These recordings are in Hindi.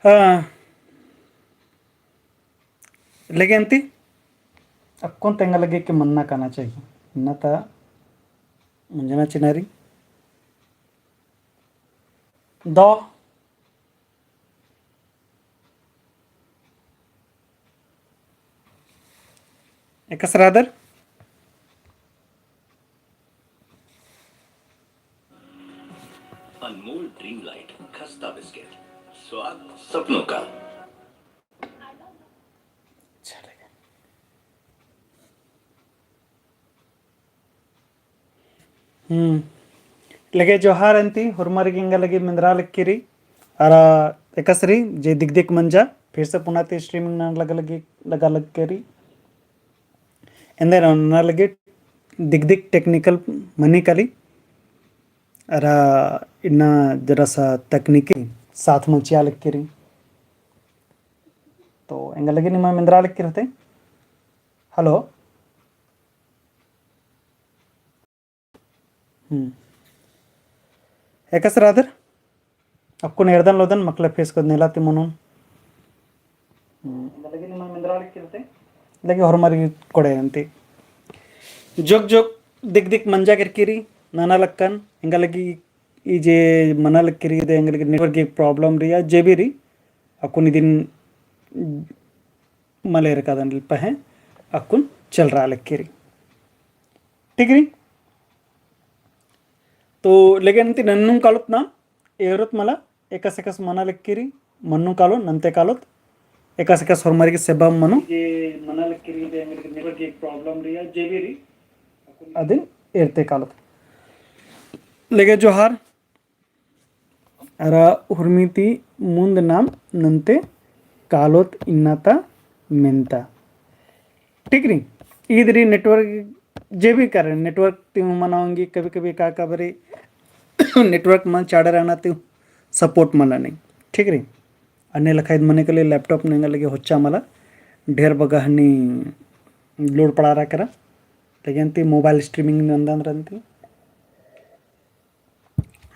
हाँ लेकिन ती अब कौन तेंगा लगे कि मन्ना करना चाहिए न था मुंजना चिनारी दो एक रादर अनमोल ड्रीम लाइट खस्ता बिस्किट, स्वाद सपनों का। लगे जोहार अंती हुरमारी गिंगा लगे मिंद्रा लक्कीरी अरा एकसरी जे दिग दिग मंजा फिर से पुनाते स्ट्रीमिंग ना लगा लग करी ಎಂದರೆ ನನಗೆ ದಿಗ್ ದಿಗ್ टेक्निकल मनी कली अरा इन्ना जरा सा तकनीकी साथ में चिया लिख करी तो एंगल लगे निमा मिंद्रा लिख रहते हेलो एकस रादर आपको निर्दन लोदन मकल फेस को नेलाती म्हणून लगे निमा मिंद्रा लिख रहते लगे ಹೊರಮರಿ ಕೊಡೆ ಅಂತಿ जोग जोग दिग दिग मंजा किरकिरी नाना लक्कन इंगलगी ई जे मना लक्किरी दे इंगलगी नेटवर्क की प्रॉब्लम रिया जे भी री अकुन दिन मलेर का दन पहे अकुन चल रहा लक्किरी ठीक री तो लेकिन अंति नन्नु कालुत ना एवरत मला एकस एकस मना लक्किरी मन्नु कालो नंते कालोत एकस एकस ಹೊರಮರಿಗೆ ಸೆಬಂ ಮನು जे मना लक्किरी दे इंगलगी नेटवर्क की प्रॉब्लम रिया जे भी री अदिन एरते कालत लेगे जोहार अरा हुर्मीति मुंद नाम नंते कालोत इन्नाता मेंता ठीक री इधरी नेटवर्क जे भी कर नेटवर्क त्यों मनाऊंगी कभी कभी का कबरी नेटवर्क मन चाड़ा रहना त्यों सपोर्ट मला नहीं ठीक री अन्य लखायद मने के लिए लैपटॉप नहीं लगे होच्चा मला ढेर बगा हनी लोड पड़ा रहा करा लेकिन ती मोबाइल स्ट्रीमिंग नंदन रंती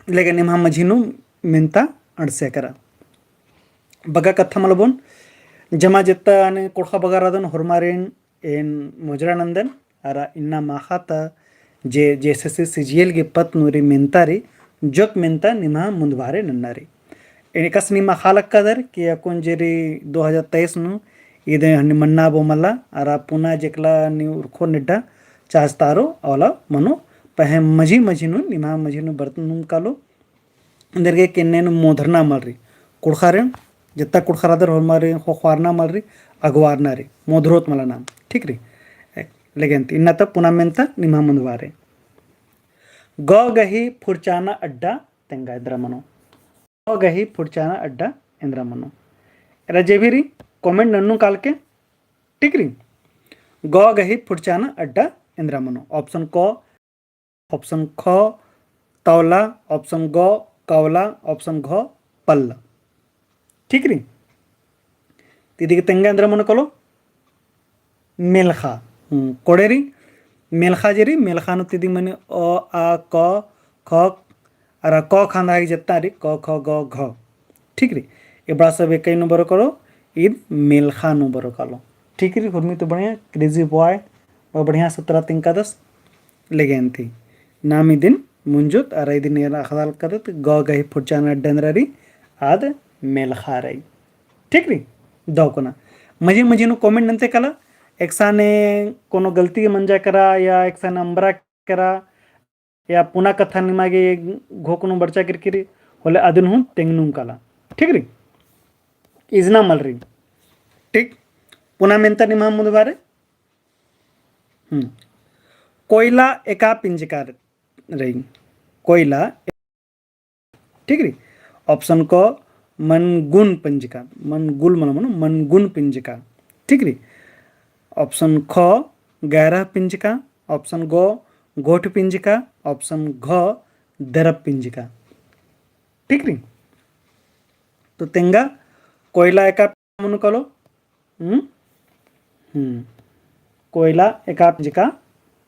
लेकिन निम्हा मझीनु मिनता अड़से करा बगा कथा मलबोन जमा जित्ता अने कोठा बगा रादन होरमारेन एन मोजरा नंदन अरा इन्ना माखाता जे जेसे सीजीएल के पत नूरी मिनतारी जोक मिनता निम्हा मुंदवारे नन्नारी एनिकस निम्हा खालक कदर कि अकुन जेरी 2023 नु इदे हनी मन्ना बोमल्ला अरा पुना जेकला नी उर्खो निड्डा चास्तारो अवला मनो पहे मजी मजीनु निमा मजीनु बर्तनु कालो अंदरगे केन्नेनु मोधरना मलरी कुड़खारे जितना कुड़खरादर होमारे हो ख्वारना मलरी अगवारना रे मोधरोत मला नाम ठीक री लेकिन इन्ना तब पुना मेंता निमा मुंदवारे ग गही फुरचाना अड्डा तेंगा इंद्रा मनो ग गही फुरचाना अड्डा इंद्रा मनो रजेभिरी कमेंट नन्नु काल के ठीक री ग गही फुरचाना अड्डा इंद्रा मनो ऑप्शन क ऑप्शन ख तौला ऑप्शन ग कौला ऑप्शन घ पल्ला ठीक री तिदी के तेंगा इंद्रा मनो कलो मेलखा कोडेरी मेलखा जेरी मेलखा नु तिदी मने अ आ क ख अरा क खांदा ही जत्ता री क ख ग घ ठीक री ए बड़ा सब एक नंबर करो ईद मेलखा नंबर कलो ठीक री हुरमी तो बढ़िया क्रेजी बॉय और बढ़िया 17 तिंका 10 लेगेन थी नामी दिन मुंजुत अरे दिन अखदाल करत ग गही फुरचाना डंद्रारी आद मेलखा रही ठीक री दौकना मजी मजी नु कमेंट नंते कला एकसाने कोनो गलती मंजा करा या एकसाने अंबरा करा या पुना कथा निमागे घोकनु बर्चा किरकिरी होले अदिन हूँ तेंगनुम कला ठीक री इजना मल रही ठीक पुना मेंता निमा मुदबारे कोयला एका पिंजकार रही कोयला ठीक री ऑप्शन को मनगुण पिंजिका मनगुल मन मनो मनगुण पिंजिका ठीक री ऑप्शन ख गहरा पिंजिका ऑप्शन गो गोठ पिंजिका ऑप्शन घ दरब पिंजिका ठीक री तो तेंगा कोयला एका मन कलो कोयला एका पिंजिका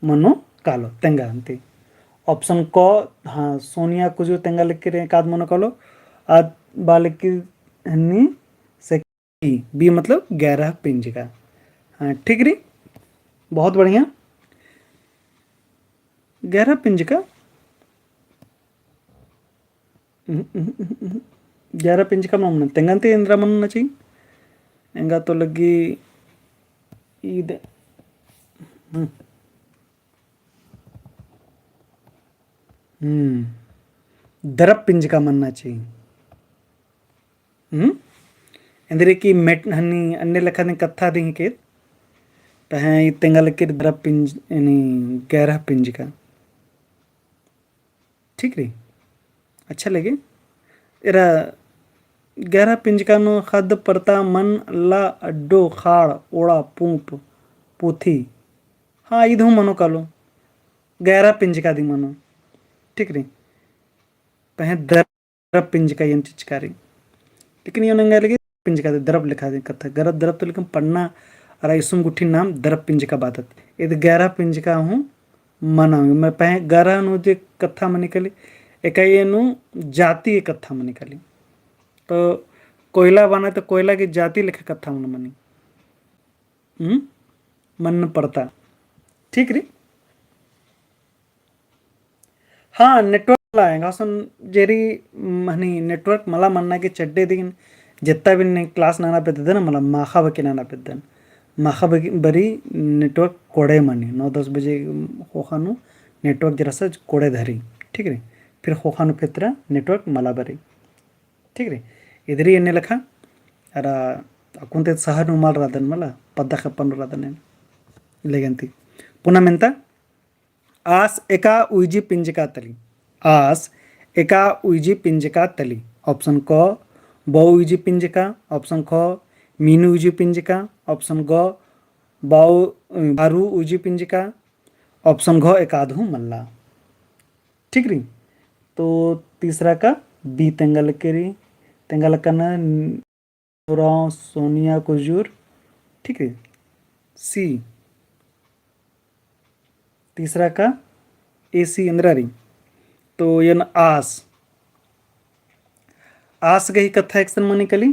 मनो कालो तेंगा अंती ऑप्शन क हाँ सोनिया कुजु तेंगा लिख के काद मनो कालो आद बालिक की हन्नी बी मतलब गहरा पिंज का। हाँ ठीक री, बहुत बढ़िया। गहरा पिंज का, गहरा पिंज का मन तेंगंते इंद्रा मन नची ಎಂಗ ತೊಲಗಿ ಇದೆ दरप पिंज का मनना चाहिए। अंदर की मेट हनी अन्य लखा ने कथा दी के पह तेंगल के दरप पिंज यानी गहरा पिंज का। ठीक रही, अच्छा लगे। इरा गहरा पिंज का नो खद परता मन ला अड्डो खाड़ ओड़ा पूप पूथी। हाँ इधू मनो कालो गहरा पिंज का दी मनो। ठीक रही, पह दरप पिंज का ये चिचकारी, लेकिन ये नंगा लगे पिंज का दरब लिखा दे कथा गरब दरब तो लेकिन पढ़ना अरा इसुम गुठी नाम दरब पिंज का बातत ये गहरा पिंज का हूँ मना मैं पह गहरा नु जे कथा में निकली एक ये नु जाति एक कथा में निकली। तो कोयला बना तो कोयला की जाति लिखा कथा मन मनी मन पड़ता। ठीक री, हाँ नेटवर्क आएगा सन जेरी मनी नेटवर्क मला मन्ना के चड्डे दिन जितना भी क्लास नाना पेद्दन मला माखा बकी नाना पेद्दन माखा बरी नेटवर्क कोड़े मनी 9-10 बजे होखानु नेटवर्क जरा सा कोड़े धरी। ठीक रे, फिर होखानु फितरा नेटवर्क मला बरी। ठीक रे, इधर ही लखा अरा अकुंते सहर उमाल रादन मला पद्दा खपन रादन लेगंती पुनः मेंता आस एका उइजी पिंजका तली। आस एका उइजी पिंजका तली। ऑप्शन क ब उइजी पिंजका, ऑप्शन ख मीनू उइजी पिंजका, ऑप्शन ग बारू उइजी पिंजका, ऑप्शन घ एकाधु मल्ला। ठीक री, तो तीसरा का बी तेंगल केरी तेंगल कना सोनिया कुजूर। ठीक है, सी तीसरा का AC इंद्रारी। तो यन आस आस गई कथा एक्शन में निकली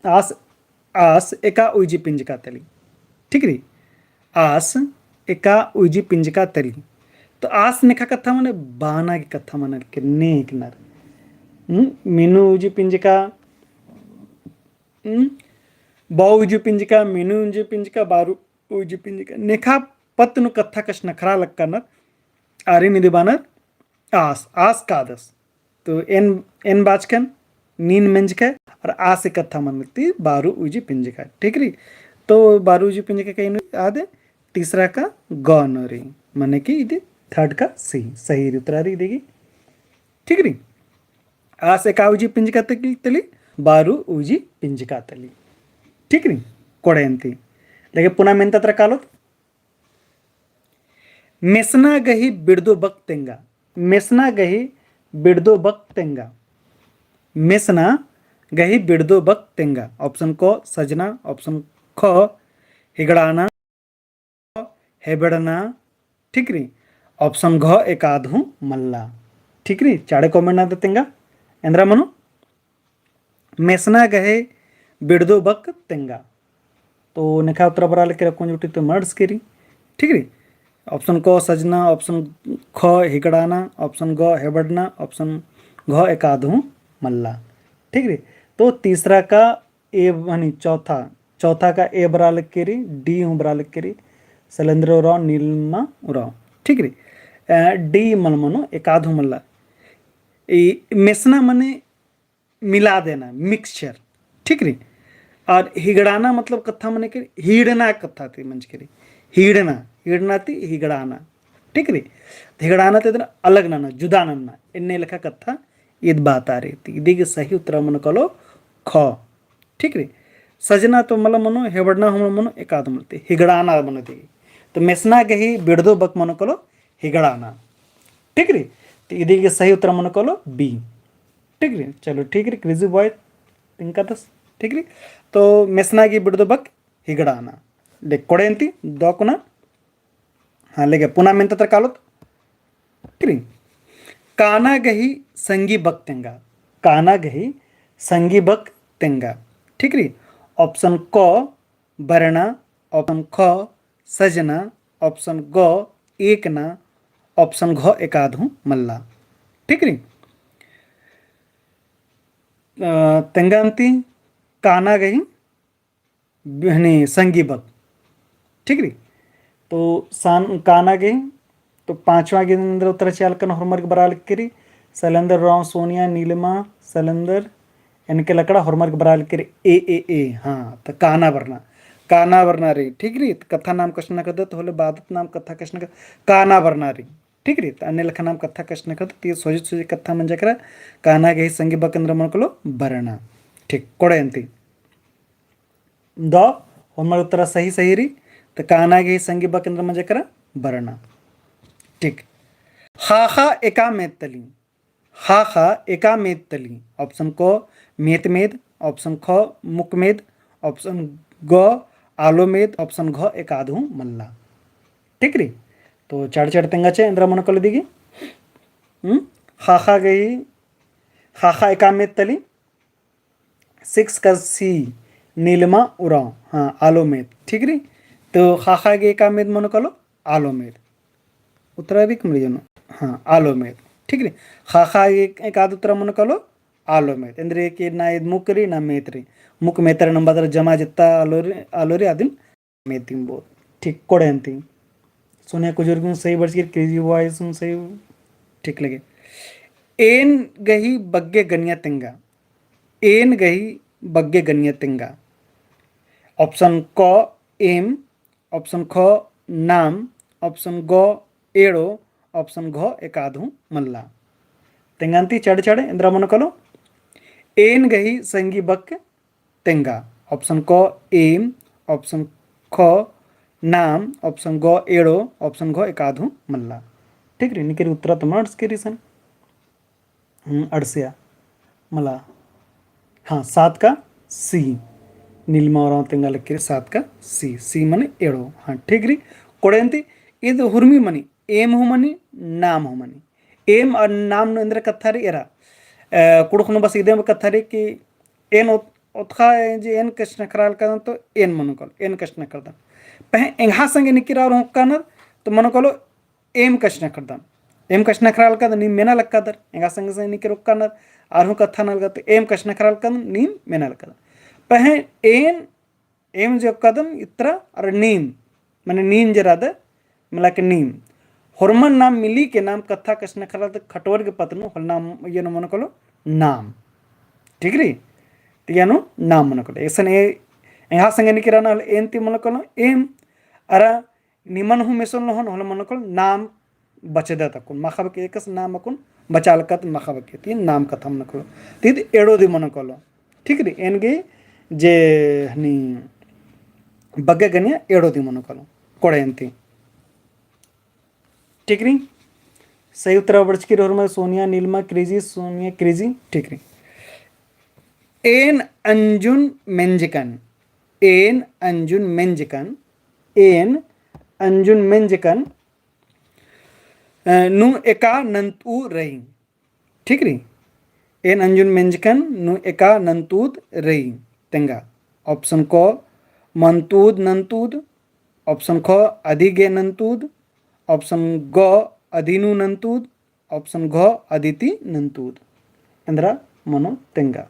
आस आस एका उइजी पिंज का तली। ठीक री, आस एका उइजी पिंज का तली। तो आस नेखा कथा माने बाना की कथा माने के नेक नर मीनू उइजी पिंज का बाऊ उइजी पिंज का मीनू उइजी पिंज का बारू उइजी पिंज का नेखा पत्नु कथा कश नखरा लक्कनर आरी निधि बानर आस आस कादस। तो एन बाचकन नीन मेंज का और आस कथा मनती बारू उजी पिंज का। ठीक री, तो बारू उजी पिंज का कहीं आदे तीसरा का ग न री माने कि इधे थर्ड का सही उत्तरा री देगी। ठीक री, आस एका उजी पिंज का तली बारू उजी पिंज का तली। ठीक री, कोड़े अंती लेकिन पुनः मेन तत्र कालो मेसना गही बिड़दो बक तेंगा। मेसना गही बिड़दो बक तेंगा। मेसना गही बिड़दो बक तेंगा। ऑप्शन को सजना, ऑप्शन ख हिगड़ाना हेबड़ना। ठीक री, ऑप्शन घ एकाधु मल्ला। ठीक री, चाड़े कमेंट ना देतेंगा इंद्रा मनु मेसना गहे बिड़दो बक तेंगा। तो नेखा उत्तर बरा लेके रखो जुटी तो मर्ड्स करी। ठीक री, ऑप्शन को सजना, ऑप्शन ख हिकड़ाना, ऑप्शन ग हेबड़ना, ऑप्शन घ एकाधु मल्ला। ठीक रे, तो तीसरा का ए यानी चौथा का ए बरा लिख के री डी हूँ बरा लिख के री शैलेंद्र उराव नीलमा उराव। ठीक रे, डी मन मनो एकाधु मल्ला मेसना मने मिला देना मिक्सचर। ठीक रे, और हिगड़ाना मतलब कथा मने के हिड़ना कथा थी मंच के हिड़ना हिड़ना थी हिगड़ाना। ठीक री, हिगड़ाना तो अलग नाना जुदा नन्ना इन्ने लिखा कथा ईद बात आ रही थी। इदी के सही उत्तर मन कलो ख। ठीक री, सजना तो मतलब मनो हेबड़ना हम मनो एकाद मिलते हिगड़ाना मन दी। तो मेसना के ही बिड़दो बक मन कलो हिगड़ाना। ठीक री, तो इदी के सही उत्तर मन कलो बी। ठीक री, चलो ठीक री क्रेजी बॉय तिंका दस। ठीक री, तो मेसना की बिड़दो बक हिगड़ाना देख कोड़े अंती दो कुना। हाँ लेके पुनः मेन तत्र कालो काना गही संगी बक तेंगा। काना गही संगी बक तेंगा। ठीक री. ऑप्शन क बरणा, ऑप्शन ख सजना, ऑप्शन ग एकना, ऑप्शन घ एकाधू मल्ला. ठीक री. तेंगांती काना गई बहने संगीबक. ठीक री. तो सान काना गई तो पांचवा गिंद्र उत्तर चालकन होमवर्क बराल करी सैलेंदर राव सोनिया नीलिमा सैलेंदर इनके लकड़ा होमवर्क बराल करी ए. हाँ तो काना वरना रे. ठीक री. कथा नाम कष्ण कद तो होले बादत नाम कथा कष्ण काना वरना रे. ठीक री. अन्य लखा नाम कथा कष्ण कद ती सोजित कथा म्हणजे करा काना गे संगी बकेंद्र मनकलो बरणा. ठीक कोड़ेंती द होमवर्क उत्तर सही री. तो काना गे संगी बकेंद्र म्हणजे करा बरणा. ठीक. हा एका मेतली. हा एका मेतली. ऑप्शन क मेत ऑप्शन ख मुकमेद, ऑप्शन ग आलोमेद, ऑप्शन घ एकाधू मल्ला. ठीक री. तो चार तेंगाचे इंद्र मन कल दिगी. हा गई हा एका मेतली. 6 का सी नीलिमा उराव. हाँ आलोमेद. ठीक री. तो हा गे एका मेद मन कलो आलोमेद. उत्तराधिक मृजन. हाँ आलोमेद. ठीक री. हा एकाद उत्तर मन कलो आलोमेद. इंद्रिय के ना मुकरी ना मेत्री मुक मेतर नंबर जमा जित्ता आलोरी आदिन मेतिंबो. ठीक कोड़ेंती सोनिया कुजुर्ग सही वर्ष की क्रेजी वॉइस सही. ठीक लगे. एन गही बग्गे गनिया तिंगा. एन गही बग्गे गनिया तिंगा. ऑप्शन क एम, ऑप्शन ख नाम, ऑप्शन ग एड़ो, ऑप्शन घ एकाधू मल्ला. तेंगांती चढ़ इंद्रा मन कलो एन गही संगी बक तेंगा. ऑप्शन क एम, ऑप्शन ख नाम, ऑप्शन ग एड़ो, ऑप्शन घ एकाधू मल्ला. ठीक री. निकेरी उत्तर तो मर्स के रीसन अड़सिया मला. हाँ 7 का सी नीलमा और तेंगा लक्की 7 का सी मने एड़ो. हाँ ठीक री. कोड़ेंती ಇದು ಹುರ್ಮಿ ಮನಿ ಏಮ್ ಹುಮನಿ ನಾಮ್ ಹುಮನಿ ಏಮ್ ನಾಮ್ ಅಂದ್ರೆ ಕಥಾರಿ ಎರ ಕುಡುಕನು ಬಸ್ ಇದೇ ಕಥಾರಿ कि ಏನ್ ओतखा जे एन कष्ण कराल का तो एन मनो कल एन कष्ण करदा पह एंहा संगे निकिरा और कानर तो मनो कलो एम कष्ण करदा एम कष्ण कराल का नी मेना लक्कादर एंहा संगे संगे निकिरो कानर आरहु कथा नल गते एम कष्ण कराल का नी मेना लक्कादर पह एन एम जो कदम इत्रा और नीम माने नीन जराद मला के नीम हॉर्मोन नाम मिली के नाम कथा कष्ण खरा खटवर के पतनु हल नाम ये मन कलो नाम. ठीक री. यानो नाम मन कलो ऐसा यहाँ संगे निकिरा ना एन ती मन कलो एम अरा निमन हूँ मेसन लोहन हल मन कलो नाम बचदा तकुन माखब के एकस नाम अकुन बचाल कत माखब के तीन नाम कथा मन कलो तीद एड़ो दी मन कलो. ठीक री. एन गे जे हनी बग्गे गनिया एड़ो दी मन कलो कोड़ेंती. ठीक री. सही उत्तर वर्ष की रोर में सोनिया नीलमा क्रेजी सोनिया क्रेजी. ठीक री. एन अंजुन मेंजकन एन अंजुन मेंजकन एन अंजुन मेंजकन नु एका नंतू रही. ठीक री. एन अंजुन मेंजकन नु एका नंतूद रही तेंगा. ऑप्शन क मंतूद नंतूद, ऑप्शन ख अधिगे नंतूद, ऑप्शन ग अधीनु नंतूद, ऑप्शन घ अदिति नंतूद. इंद्रा मनो तेंगा.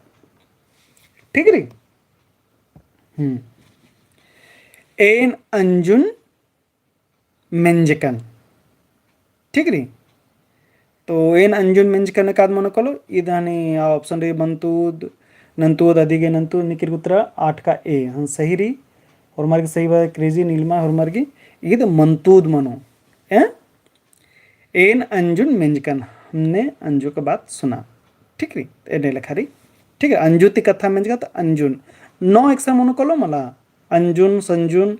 ठीक री. एन अंजुन मेंजकन. ठीक री. तो एन अंजुन मेंजकन का मनो कलो इधानी ऑप्शन रे मंतूद नंतूद अधिगे नंतूद निकिर उत्तर 8 का ए. हाँ सही री. और मार्ग सही बात क्रेजी नीलमा और मार्गी इध मंतूद मनो एन अंजुन मेंजकन. हमने अंजू का बात सुना. ठीक री. एने लिखा री. ठीक है. अंजुति कथा मेंजका तो अंजुन 9 एक्सा मनो कलो मला अंजुन संजुन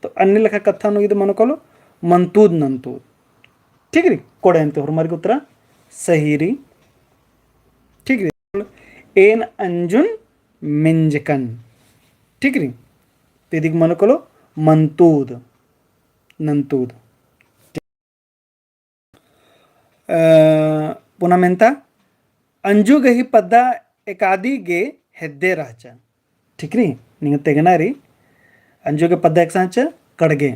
तो अन्य लिखा कथा नो इध मनो कलो मंतूद नंतूद. ठीक री. कोड़ेंते और मार्ग उत्तर सही री. ठीक री. एन अंजुन मेंजकन. ठीक री. तेदिक मनो कलो मंतूद नंतूद. पुनः मेंता अंजु गही पद्दा एकादी गे ಹೆದ್ದೆ ರಾಚ ठीक ರೀ ನಿಂಗೆ ತೆಗನಾರಿ अंजोगे पद एक सांच कड़गे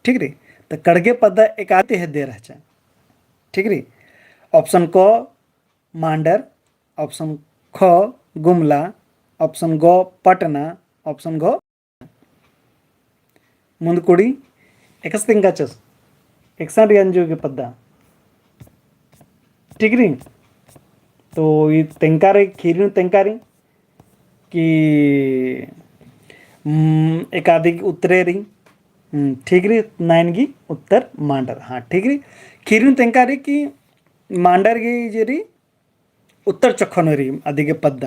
ठीक री तो कड़गे पद एक आते हेद्दे राचा ठीक री ऑप्शन क मांडर ऑप्शन ख गुमला ऑप्शन ग पटना ऑप्शन घ मुंदकुड़ी एकस तिंगाचस एकसारी अंजोगे पद ठीक री तो ये तेंकारी खीरी तेंकारी कि एकाधिक उत्तरेरी ठीक री नायनगी उत्तर मांडर हाँ ठीक री खीरी तेंकारी की मांडर गी जेरी उत्तर चखनरी अधिक पद्द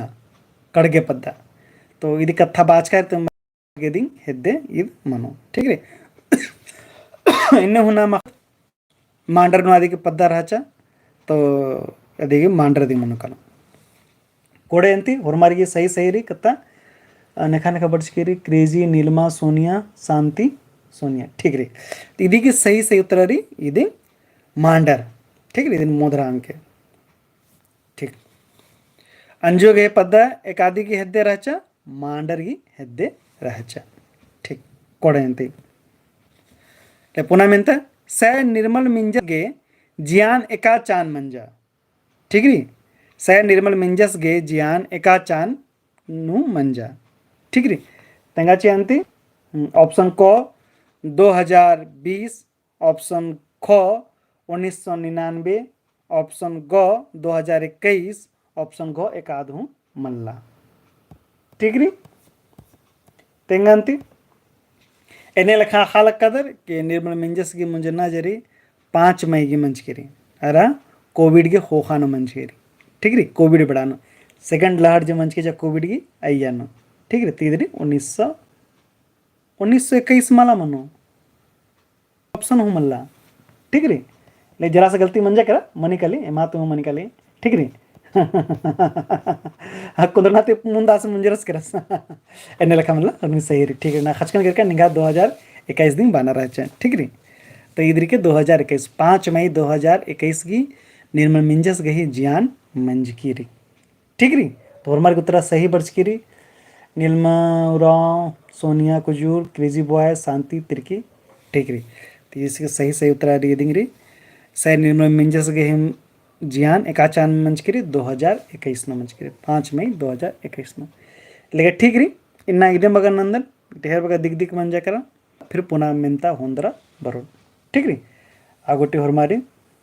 कड़गे पद्द तो इदी कथा बाचकार तुम दी हेद्दे इद मनो ठीक री इन्ने हुना मांडर नो अधिक पद्द राचा तो अधिक मांडर दी मनो कल कोड़े अंती होरमारी सही सही री कथा नेखा नेखा बड़चकेरी क्रेजी नीलमा सोनिया शांति सोनिया ठीक री इदी की सही सही उत्तर री इदी मांडर ठीक री इदी मोदरा अंके ठीक अंजोगे पद एकादी की हेद्दे रहचा मांडर की हेद्दे रहचा ठीक कोड़े अंती ले पुना मेंता स निर्मल मिंजस गे जियान एका चान मंजा ठीक री स निर्मल मिंजस गे जियान एका चान नु मंजा ठीक री तेंगाची अंती ऑप्शन क 2020 ऑप्शन ख 1999 ऑप्शन ग 2021 ऑप्शन घ एकाधु मल्ला ठीक री तेंगांती एने लखा हालक कदर के निर्मल मिंजस की मुंजना जरी 5 मई की मंच करी अरा कोविड के होखानो मंच करी ठीक री कोविड बढ़ानो सेकंड लहर जो मंच के जब कोविड की अय्यानो ठीक है तीसरी 1921 माला मनो ऑप्शन हूँ मल्ला ठीक री ले जरा सा गलती मंजा करा मनी कली एमा तुम मनी कली ठीक री कुदरनाते मुंदास मुंजरस करस एने लखा मल्ला उन्हीं सही री ठीक है ना खचकन करके निगाह 2021 दिन बना रहा है ठीक री तो इधर के 2021 5 मई 2021 की निर्मल मिंजस गही जियान मंज की री ठीक री तो हमारे उत्तरा सही बर्च की री नीलमा उराव सोनिया कुजूर क्रेजी बॉय शांति तिरकी ठीक री तो इसके सही सही उत्तर रीडिंग री सही निर्मल मिंजस के हिम जियान एकाचान मंच करी 2021 न मंच करी 5 मई 2021 न लेकिन ठीक री इन्ना इदम बगन नंदन ढेर बगा दिग दिग मंजा करा फिर पुनः मिनता होंदरा बरो ठीक री आगोटी हरमारी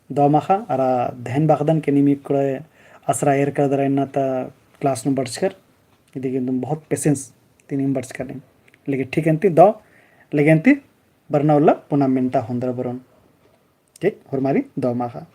दोमाखा अरा धैन बाखदन के निमिक कुड़े असरा एर कर दरा इन्ना ता क्लास में बढ़कर ಇದಕ್ಕೆ बहुत पेशेंस तीन बर्च कर लेकिन ठीक अंती दो लेकिन अंती बरना उल्ला पुनः मिनता होंदर बरोन ठीक हरमारी दो माखा